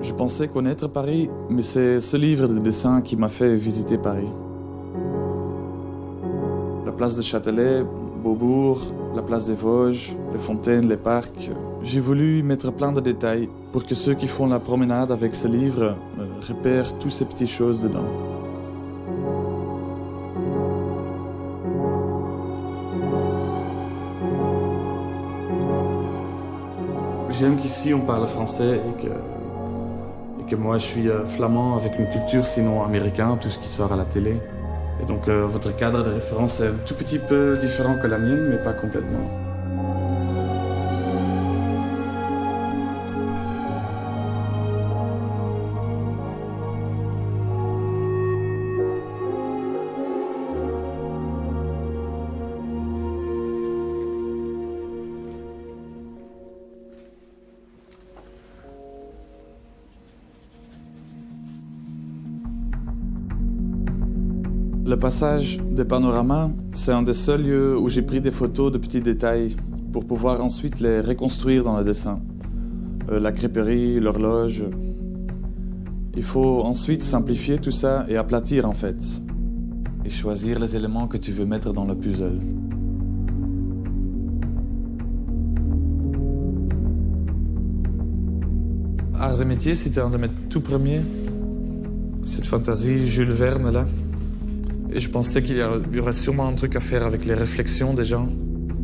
Je pensais connaître Paris, mais c'est ce livre de dessin qui m'a fait visiter Paris. La place de Châtelet, Beaubourg, la place des Vosges, les fontaines, les parcs. J'ai voulu y mettre plein de détails pour que ceux qui font la promenade avec ce livre repèrent toutes ces petites choses dedans. J'aime qu'ici on parle français et que moi je suis flamand avec une culture sinon américaine, tout ce qui sort à la télé. Et donc votre cadre de référence est un tout petit peu différent que la mienne, mais pas complètement. Le passage des panoramas, c'est un des seuls lieux où j'ai pris des photos de petits détails pour pouvoir ensuite les reconstruire dans le dessin. La crêperie, l'horloge. Il faut ensuite simplifier tout ça et aplatir en fait. Et choisir les éléments que tu veux mettre dans le puzzle. Arts et métiers, c'était un de mes tout premiers. Cette fantaisie Jules Verne là. Et je pensais qu'il y aurait sûrement un truc à faire avec les réflexions des gens.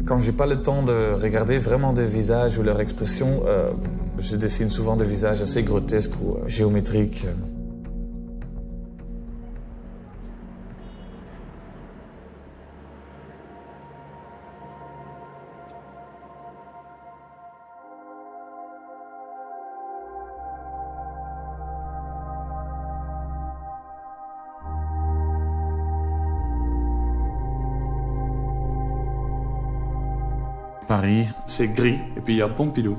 Quand j'ai pas le temps de regarder vraiment des visages ou leurs expressions, je dessine souvent des visages assez grotesques ou géométriques. Paris, c'est gris, et puis il y a Pompidou.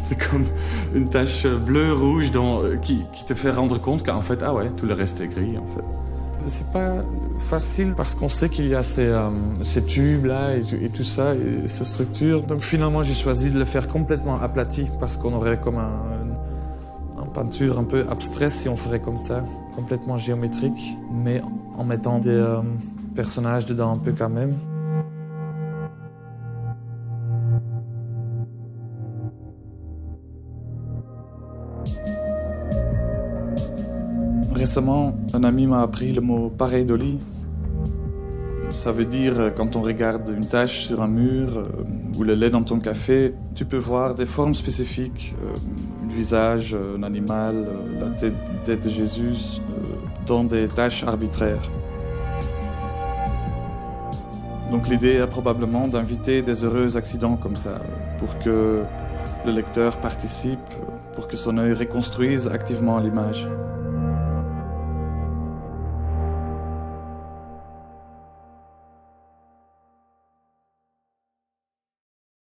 C'est comme une tache bleu-rouge qui te fait rendre compte qu'en fait, ah ouais, tout le reste est gris en fait. C'est pas facile parce qu'on sait qu'il y a ces tubes-là et tout ça, et ces structures. Donc finalement, j'ai choisi de le faire complètement aplati parce qu'on aurait comme une peinture un peu abstraite si on ferait comme ça, complètement géométrique, mais en mettant des personnages dedans un peu quand même. Récemment, un ami m'a appris le mot pareidolie. Ça veut dire quand on regarde une tache sur un mur ou le lait dans ton café, tu peux voir des formes spécifiques, un visage, un animal, la tête de Jésus, dans des taches arbitraires. Donc l'idée est probablement d'inviter des heureux accidents comme ça, pour que le lecteur participe, pour que son œil reconstruise activement l'image.